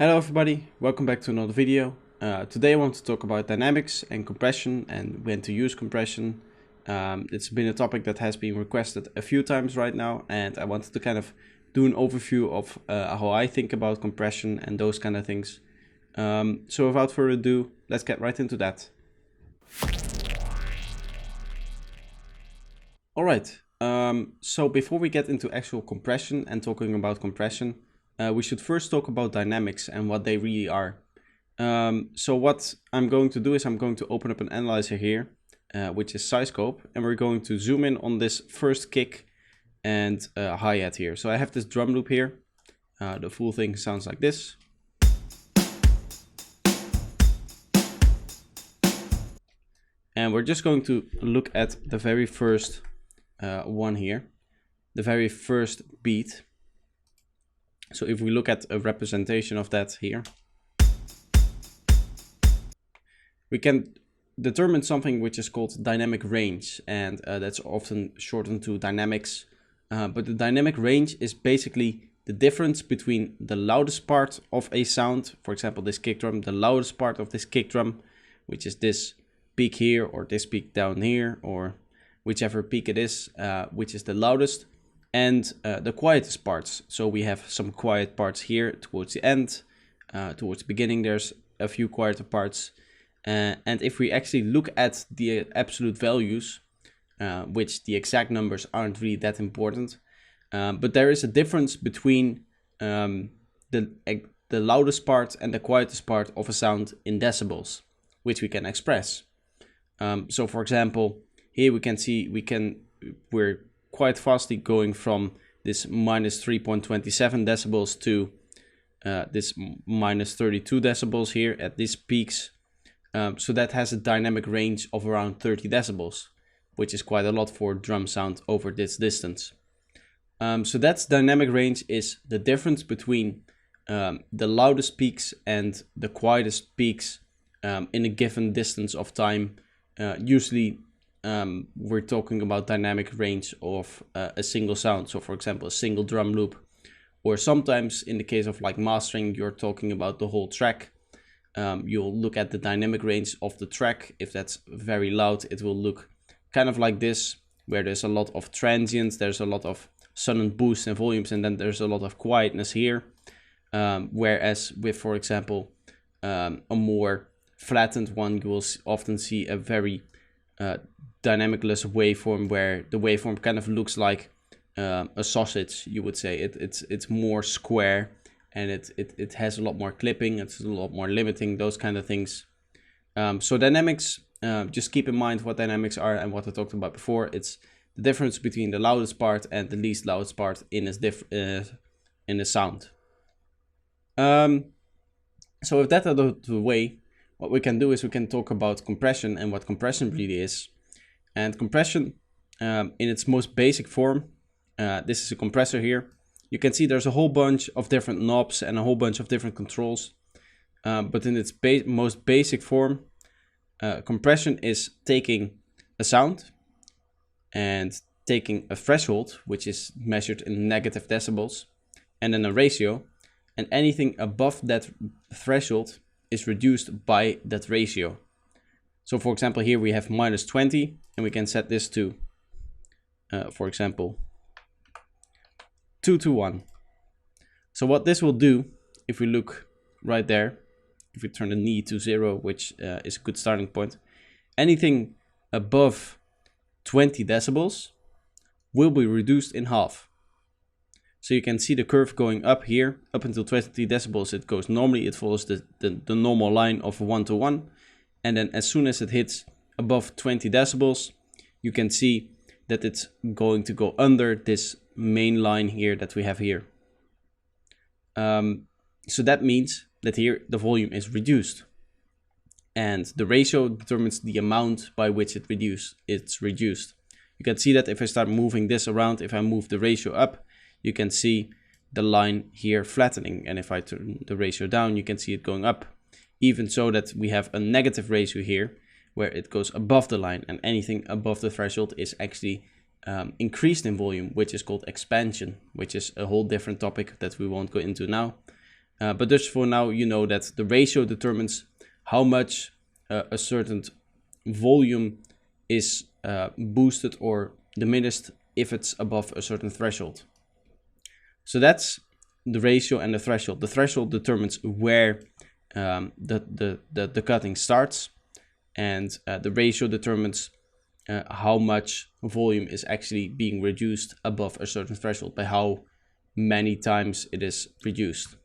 Hello everybody, welcome back to another video. Today I want to talk about dynamics and compression and when to use compression. It's been a topic that has been requested a few times right now, and I wanted to kind of do an overview of how I think about compression and those kind of things. So without further ado, let's get right into that. Alright, so before we get into actual compression and talking about compression, we should first talk about dynamics and what they really are. So what I'm going to do is I'm going to open up an analyzer here, which is Psyscope, and we're going to zoom in on this first kick and hi-hat here. So I have this drum loop here. The full thing sounds like this. And we're just going to look at the very first one here, the very first beat. So if we look at a representation of that here, we can determine something which is called dynamic range, and that's often shortened to dynamics. But the dynamic range is basically the difference between the loudest part of a sound, for example this kick drum, the loudest part of this kick drum, which is this peak here or this peak down here, or whichever peak it is, which is the loudest, and the quietest parts. So we have some quiet parts here towards the end, towards the beginning there's a few quieter parts, and if we actually look at the absolute values, which the exact numbers aren't really that important, but there is a difference between the loudest part and the quietest part of a sound in decibels, which we can express. So for example, here we can see we're quite fastly going from this minus 3.27 decibels to this minus 32 decibels here at these peaks. So that has a dynamic range of around 30 decibels, which is quite a lot for drum sound over this distance. So that's dynamic range, is the difference between the loudest peaks and the quietest peaks in a given distance of time. Usually we're talking about dynamic range of a single sound. So for example, a single drum loop, or sometimes in the case of like mastering, you're talking about the whole track. You'll look at the dynamic range of the track. If that's very loud, it will look kind of like this, where there's a lot of transients, there's a lot of sudden boosts and volumes, and then there's a lot of quietness here. Whereas with, for example, a more flattened one, you will often see a very dynamicless waveform, where the waveform kind of looks like a sausage, you would say. It's more square, and it has a lot more clipping, it's a lot more limiting, those kind of things. So dynamics, just keep in mind what dynamics are and what I talked about before. It's the difference between the loudest part and the least loudest part in a sound. So with that out of the way, what we can do is we can talk about compression and what compression really is. And compression, in its most basic form, this is a compressor here. You can see there's a whole bunch of different knobs and a whole bunch of different controls. But in its most basic form, compression is taking a sound and taking a threshold, which is measured in negative decibels, and then a ratio, and anything above that threshold is reduced by that ratio. So for example, here we have minus 20, and we can set this to, for example, 2 to 1. So what this will do, if we look right there, if we turn the knee to 0, which is a good starting point, anything above 20 decibels will be reduced in half. So you can see the curve going up here, up until 20 decibels it goes normally, it follows the normal line of 1 to 1. And then as soon as it hits above 20 decibels, you can see that it's going to go under this main line here that we have here. So that means that here the volume is reduced. And the ratio determines the amount by which it's reduced. You can see that if I start moving this around, if I move the ratio up, you can see the line here flattening. And if I turn the ratio down, you can see it going up. Even so that we have a negative ratio here, where it goes above the line, and anything above the threshold is actually increased in volume, which is called expansion, which is a whole different topic that we won't go into now. But just for now, you know that the ratio determines how much a certain volume is boosted or diminished if it's above a certain threshold. So that's the ratio and the threshold. The threshold determines where the cutting starts, and the ratio determines how much volume is actually being reduced above a certain threshold, by how many times it is reduced.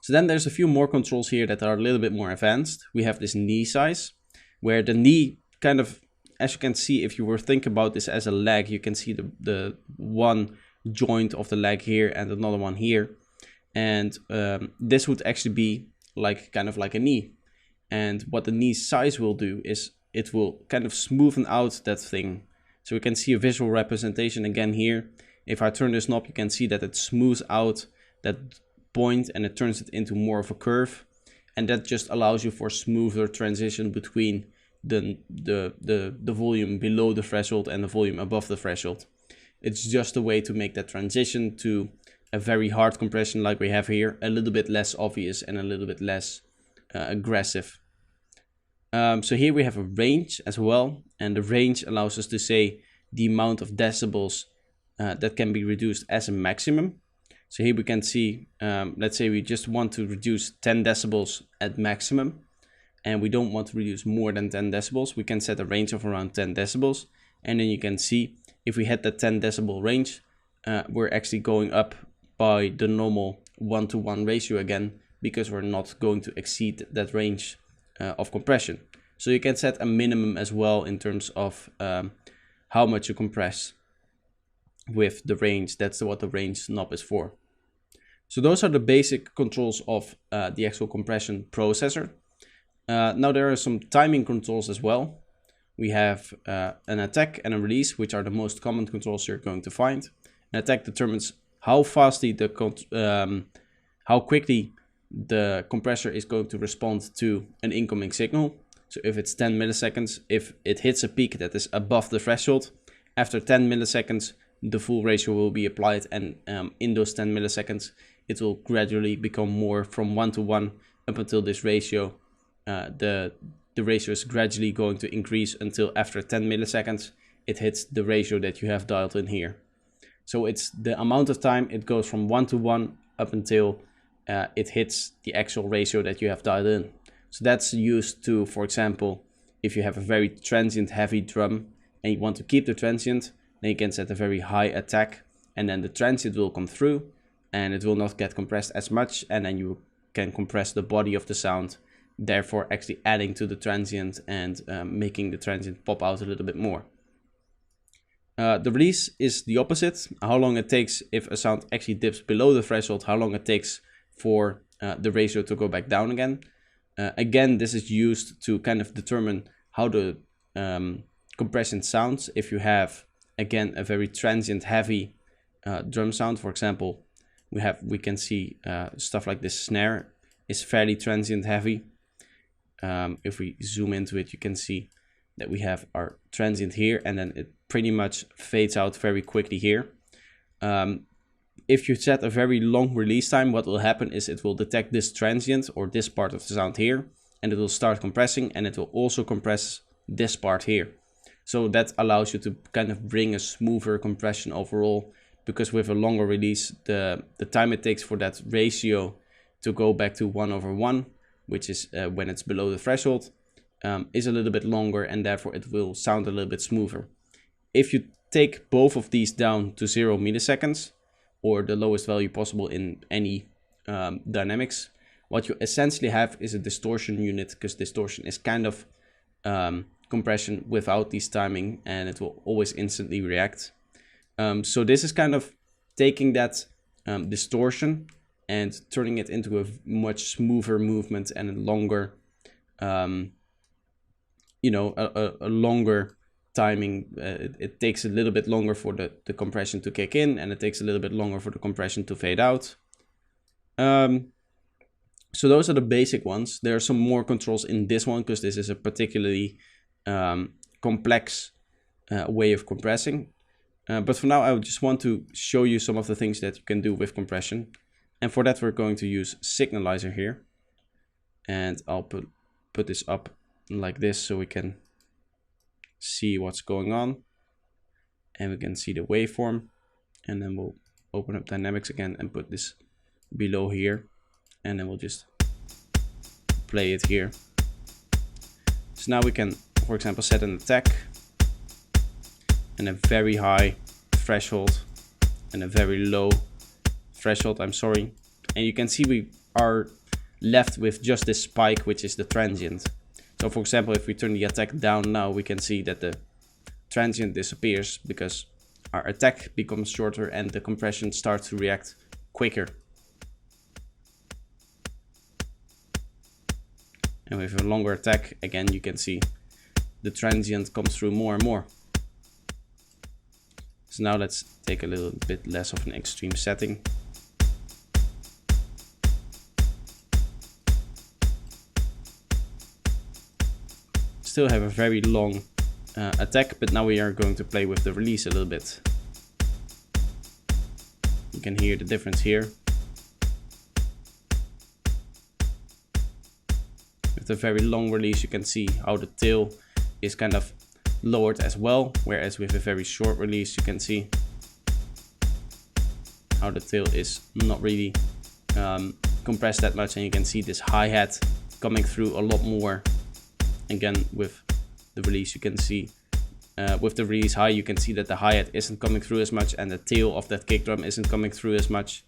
So then there's a few more controls here that are a little bit more advanced. We have this knee size, where the knee kind of, as you can see, if you were thinking about this as a leg, you can see the one joint of the leg here and another one here. And this would actually be like kind of like a knee. And what the knee size will do is it will kind of smoothen out that thing. So we can see a visual representation again here. If I turn this knob, you can see that it smooths out that point and it turns it into more of a curve. And that just allows you for smoother transition between the volume below the threshold and the volume above the threshold. It's just a way to make that transition to a very hard compression like we have here a little bit less obvious and a little bit less aggressive. So here we have a range as well, and the range allows us to say the amount of decibels that can be reduced as a maximum. So here we can see, let's say we just want to reduce 10 decibels at maximum, and we don't want to reduce more than 10 decibels. We can set a range of around 10 decibels, and then you can see if we hit the 10 decibel range, we're actually going up by the normal 1-to-1 ratio again, because we're not going to exceed that range of compression. So you can set a minimum as well in terms of how much you compress with the range. That's what the range knob is for. So those are the basic controls of the actual compression processor. Now there are some timing controls as well. We have an attack and a release, which are the most common controls you're going to find. An attack determines how quickly the compressor is going to respond to an incoming signal. So if it's 10 milliseconds, if it hits a peak that is above the threshold, after 10 milliseconds, the full ratio will be applied, and in those 10 milliseconds, it will gradually become more from 1-to-1 up until this ratio. The ratio is gradually going to increase until after 10 milliseconds, it hits the ratio that you have dialed in here. So it's the amount of time it goes from 1-to-1 up until it hits the actual ratio that you have dialed in. So that's used to, for example, if you have a very transient heavy drum and you want to keep the transient, then you can set a very high attack, and then the transient will come through and it will not get compressed as much, and then you can compress the body of the sound, therefore actually adding to the transient and making the transient pop out a little bit more. The release is the opposite, how long it takes if a sound actually dips below the threshold, how long it takes for the ratio to go back down again. Again, this is used to kind of determine how the compression sounds. If you have, again, a very transient heavy drum sound, for example, we can see stuff like this snare is fairly transient heavy. If we zoom into it, you can see that we have our transient here, and then it pretty much fades out very quickly here. If you set a very long release time, what will happen is it will detect this transient or this part of the sound here, and it will start compressing, and it will also compress this part here. So that allows you to kind of bring a smoother compression overall, because with a longer release, the time it takes for that ratio to go back to 1/1, which is when it's below the threshold, is a little bit longer, and therefore it will sound a little bit smoother. If you take both of these down to 0 milliseconds, or the lowest value possible in any dynamics, what you essentially have is a distortion unit, because distortion is kind of compression without this timing, and it will always instantly react. So this is kind of taking that distortion and turning it into a much smoother movement and a longer, a longer timing. It takes a little bit longer for the compression to kick in, and it takes a little bit longer for the compression to fade out. So those are the basic ones. There are some more controls in this one, because this is a particularly complex way of compressing. But for now, I just want to show you some of the things that you can do with compression. And for that, we're going to use Signalizer here. And I'll put this up like this so we can see what's going on. And we can see the waveform. And then we'll open up Dynamics again and put this below here. And then we'll just play it here. So now we can, for example, set an attack and a very high threshold and a very low threshold, I'm sorry. And you can see we are left with just this spike, which is the transient. So for example, if we turn the attack down now, we can see that the transient disappears because our attack becomes shorter and the compression starts to react quicker. And with a longer attack, again, you can see the transient comes through more and more. So now let's take a little bit less of an extreme setting. Still have a very long attack, but now we are going to play with the release a little bit. You can hear the difference here. With the very long release, you can see how the tail is kind of lowered as well, whereas with a very short release, you can see how the tail is not really compressed that much, and you can see this hi-hat coming through a lot more. Again, with the release, you can see with the release high, you can see that the hi-hat isn't coming through as much and the tail of that kick drum isn't coming through as much,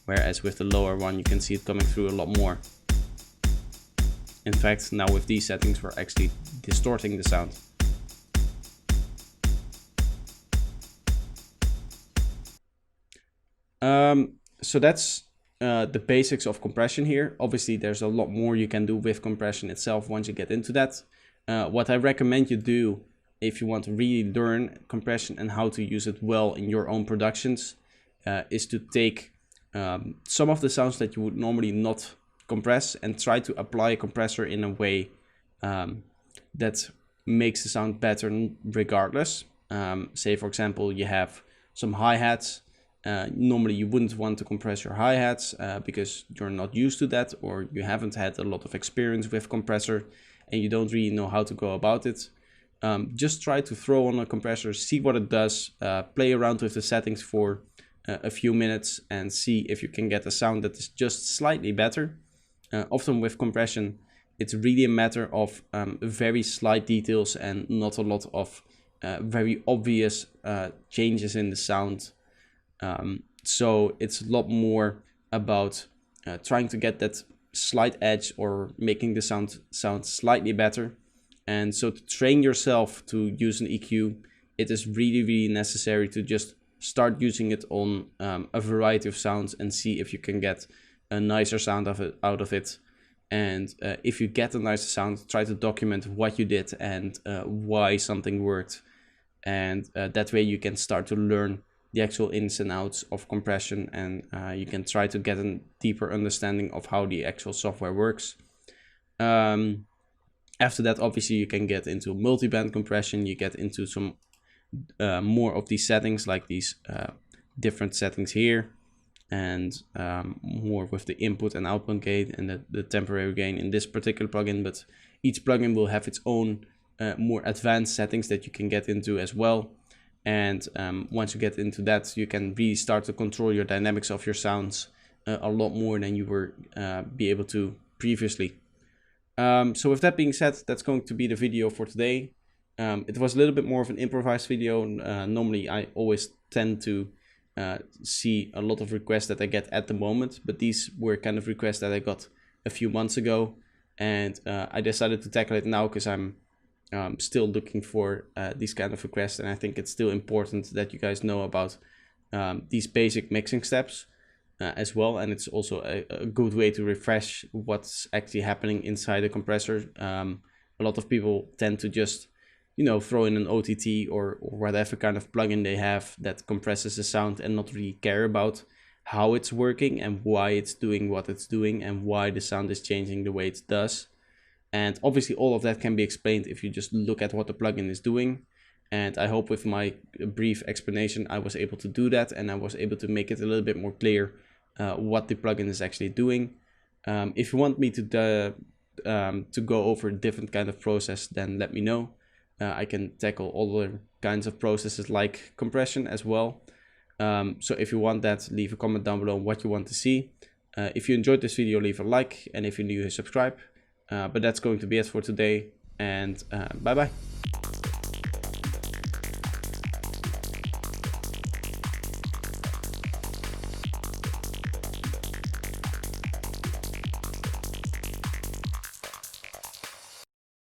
whereas with the lower one, you can see it coming through a lot more. In fact, now with these settings, we're actually distorting the sound. So that's the basics of compression here. Obviously, there's a lot more you can do with compression itself once you get into that. What I recommend you do if you want to really learn compression and how to use it well in your own productions is to take some of the sounds that you would normally not compress and try to apply a compressor in a way that makes the sound better regardless. Say, for example, you have some hi-hats. Normally you wouldn't want to compress your hi-hats because you're not used to that, or you haven't had a lot of experience with compressor and you don't really know how to go about it. Just try to throw on a compressor, see what it does, play around with the settings for a few minutes and see if you can get a sound that is just slightly better. Often with compression, it's really a matter of very slight details and not a lot of very obvious changes in the sound. So it's a lot more about trying to get that slight edge or making the sound slightly better. And so to train yourself to use an EQ, it is really necessary to just start using it on a variety of sounds and see if you can get a nicer sound out of it. And if you get a nicer sound, try to document what you did and why something worked. And that way you can start to learn the actual ins and outs of compression, and you can try to get a deeper understanding of how the actual software works. After that, obviously, you can get into multi-band compression. You get into some more of these settings, like these different settings here, and more with the input and output gain and the temporary gain in this particular plugin. But each plugin will have its own more advanced settings that you can get into as well. And once you get into that, you can really start to control your dynamics of your sounds a lot more than you were be able to previously. So with that being said, that's going to be the video for today. It was a little bit more of an improvised video. Normally I always tend to see a lot of requests that I get at the moment, but these were kind of requests that I got a few months ago, and I decided to tackle it now because I'm still looking for these kind of requests, and I think it's still important that you guys know about these basic mixing steps as well. And it's also a good way to refresh what's actually happening inside a compressor. A lot of people tend to just, you know, throw in an OTT or whatever kind of plugin they have that compresses the sound and not really care about how it's working and why it's doing what it's doing and why the sound is changing the way it does. And obviously all of that can be explained if you just look at what the plugin is doing. And I hope with my brief explanation I was able to do that, and I was able to make it a little bit more clear what the plugin is actually doing. If you want me to go over a different kind of process, then let me know. I can tackle other kinds of processes like compression as well. So if you want that, leave a comment down below on what you want to see. If you enjoyed this video, leave a like, and if you're new, subscribe. But that's going to be it for today, and bye bye.